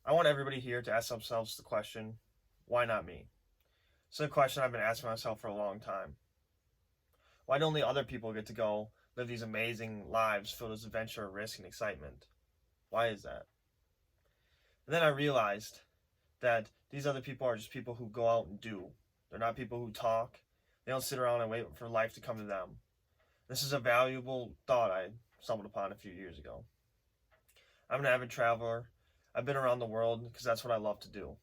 I want everybody here to ask themselves the question, why not me? It's a question I've been asking myself for a long time. Why do only other people get to go live these amazing lives filled with adventure, risk, and excitement? Why is that? And then I realized that these other people are just people who go out and do. They're not people who talk. They don't sit around and wait for life to come to them. This is a valuable thought I stumbled upon a few years ago. I'm an avid traveler. I've been around the world because that's what I love to do.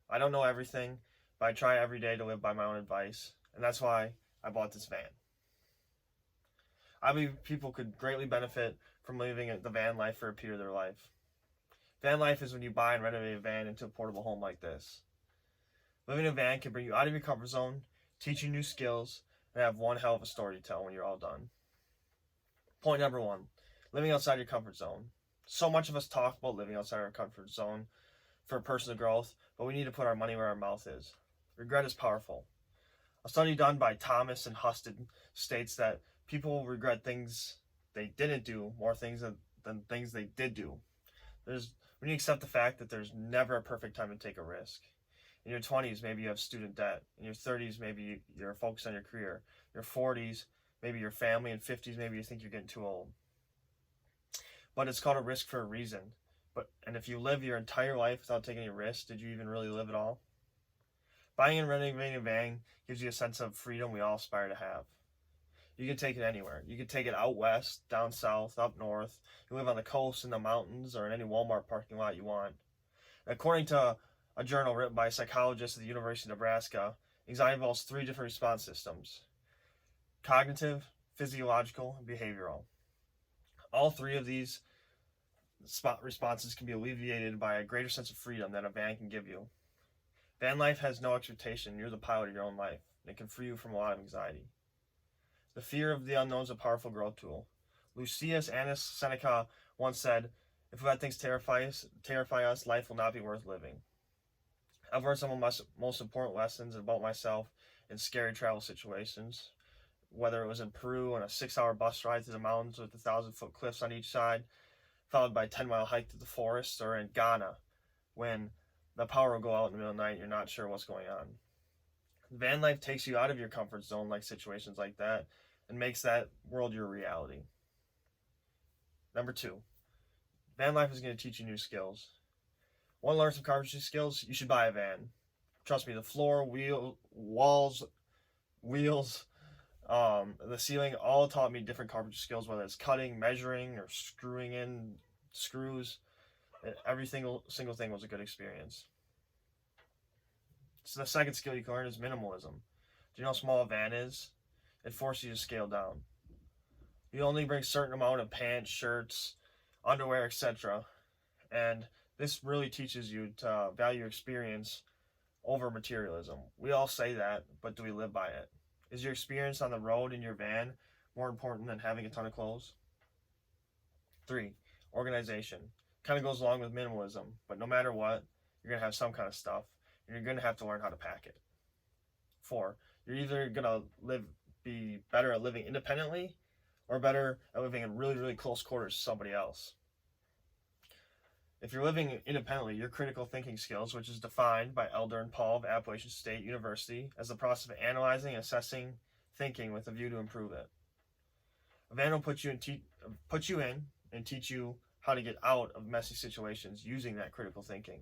I don't know everything, but I try every day to live by my own advice, and that's why I bought this van. I believe people could greatly benefit from living the van life for a period of their life. Van life is when you buy and renovate a van into a portable home like this. Living in a van can bring you out of your comfort zone, teach you new skills, and have one hell of a story to tell when you're all done. Point number one, living outside your comfort zone. So much of us talk about living outside our comfort zone for personal growth, but we need to put our money where our mouth is. Regret is powerful. A study done by Thomas and Husted states that people regret things they didn't do more than things they did do. We need to accept the fact that there's never a perfect time to take a risk. In your 20s, maybe you have student debt. In your 30s, maybe you're focused on your career. In your 40s, maybe your family. In 50s, maybe you think you're getting too old. But it's called a risk for a reason. And if you live your entire life without taking any risks, did you even really live at all? Buying and renovating a van gives you a sense of freedom we all aspire to have. You can take it anywhere. You can take it out west, down south, up north. You live on the coast, in the mountains, or in any Walmart parking lot you want. According to a journal written by a psychologist at the University of Nebraska, anxiety involves 3 different response systems: cognitive, physiological, and behavioral. All 3 of these responses can be alleviated by a greater sense of freedom that a van can give you. Van life has no expectation. You're the pilot of your own life. It can free you from a lot of anxiety. The fear of the unknown is a powerful growth tool. Lucius Annus Seneca once said, "If we let things terrify us, life will not be worth living." I've learned some of my most important lessons about myself in scary travel situations, whether it was in Peru on a 6-hour bus ride through the mountains with 1,000-foot cliffs on each side, followed by a 10-mile hike through the forest, or in Ghana when the power will go out in the middle of the night and you're not sure what's going on. Van life takes you out of your comfort zone like situations like that and makes that world your reality. Number 2, van life is going to teach you new skills. Want to learn some carpentry skills? You should buy a van. Trust me, the floor, walls, wheels, the ceiling all taught me different carpentry skills, whether it's cutting, measuring, or screwing in screws. Every single thing was a good experience. So the second skill you can learn is minimalism. Do you know how small a van is? It forces you to scale down. You only bring a certain amount of pants, shirts, underwear, etc. And this really teaches you to value experience over materialism. We all say that, but do we live by it? Is your experience on the road in your van more important than having a ton of clothes? 3, organization. Kind of goes along with minimalism, but no matter what, you're going to have some kind of stuff, and you're going to have to learn how to pack it. 4, you're either going to be better at living independently or better at living in really, really close quarters to somebody else. If you're living independently, your critical thinking skills, which is defined by Elder and Paul of Appalachian State University as the process of analyzing, assessing, thinking with a view to improve it. A van will put you in and teach you how to get out of messy situations using that critical thinking.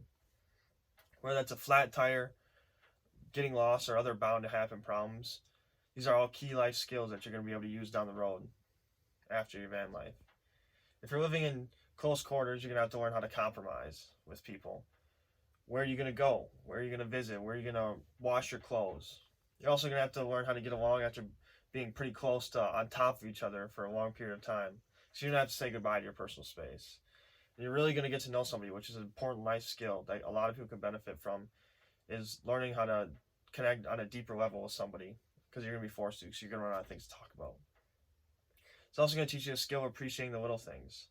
Whether that's a flat tire, getting lost, or other bound to happen problems, these are all key life skills that you're going to be able to use down the road after your van life. If you're living in close quarters, you're going to have to learn how to compromise with people. Where are you going to go? Where are you going to visit? Where are you going to wash your clothes? You're also going to have to learn how to get along after being pretty close to on top of each other for a long period of time. So you're going to have to say goodbye to your personal space. And you're really going to get to know somebody, which is an important life skill that a lot of people can benefit from, is learning how to connect on a deeper level with somebody, because you're going to be forced to, so you're going to run out of things to talk about. It's also going to teach you a skill of appreciating the little things.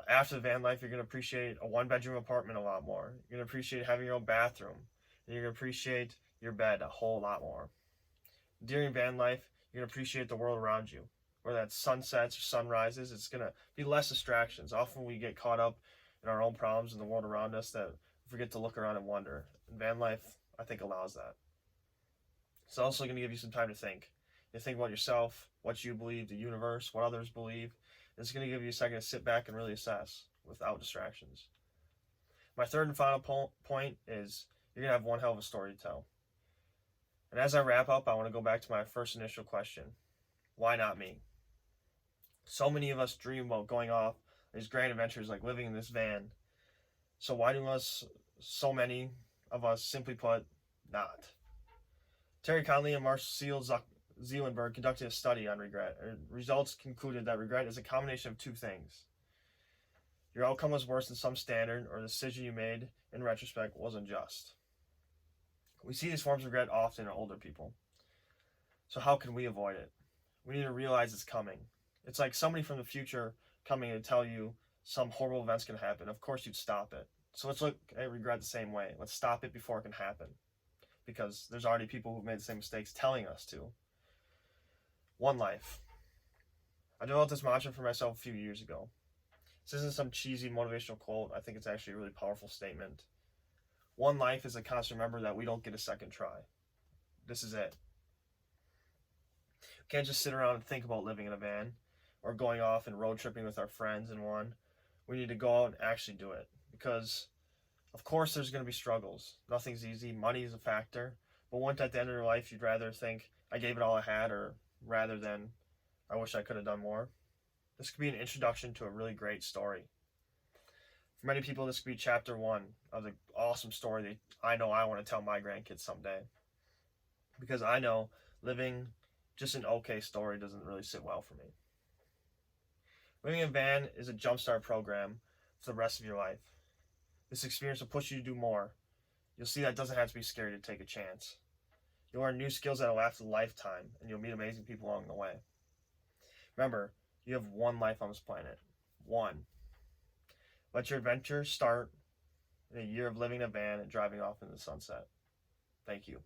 After the van life, you're going to appreciate a 1-bedroom apartment a lot more. You're going to appreciate having your own bathroom. And you're going to appreciate your bed a whole lot more. During van life, you're going to appreciate the world around you. Whether that's sunsets or sunrises, it's going to be less distractions. Often we get caught up and our own problems in the world around us that we forget to look around and wonder. And van life, I think, allows that. It's also going to give you some time to think. You think about yourself, what you believe, the universe, what others believe. It's going to give you a second to sit back and really assess without distractions. My third and final point is you're going to have one hell of a story to tell. And as I wrap up, I want to go back to my first initial question. Why not me? So many of us dream about going off these grand adventures like living in this van. So why do so many of us, simply put, not? Terry Conley and Marcel Zeelenberg conducted a study on regret. Results concluded that regret is a combination of two things. Your outcome was worse than some standard, or the decision you made in retrospect was unjust. We see these forms of regret often in older people. So how can we avoid it? We need to realize it's coming. It's like somebody from the future coming to tell you some horrible event's going to happen. Of course you'd stop it. So let's look at regret the same way. Let's stop it before it can happen. Because there's already people who've made the same mistakes telling us to. One life. I developed this mantra for myself a few years ago. This isn't some cheesy motivational quote. I think it's actually a really powerful statement. One life is a constant reminder that we don't get a second try. This is it. We can't just sit around and think about living in a van or going off and road tripping with our friends in one. We need to go out and actually do it. Because, of course, there's going to be struggles. Nothing's easy. Money is a factor. But wouldn't at the end of your life, you'd rather think, I gave it all I had, or rather than, I wish I could have done more? This could be an introduction to a really great story. For many people, this could be chapter 1 of the awesome story that I know I want to tell my grandkids someday. Because I know living just an okay story doesn't really sit well for me. Living in a van is a jumpstart program for the rest of your life. This experience will push you to do more. You'll see that it doesn't have to be scary to take a chance. You'll learn new skills that will last a lifetime, and you'll meet amazing people along the way. Remember, you have one life on this planet. One. Let your adventure start in a year of living in a van and driving off into the sunset. Thank you.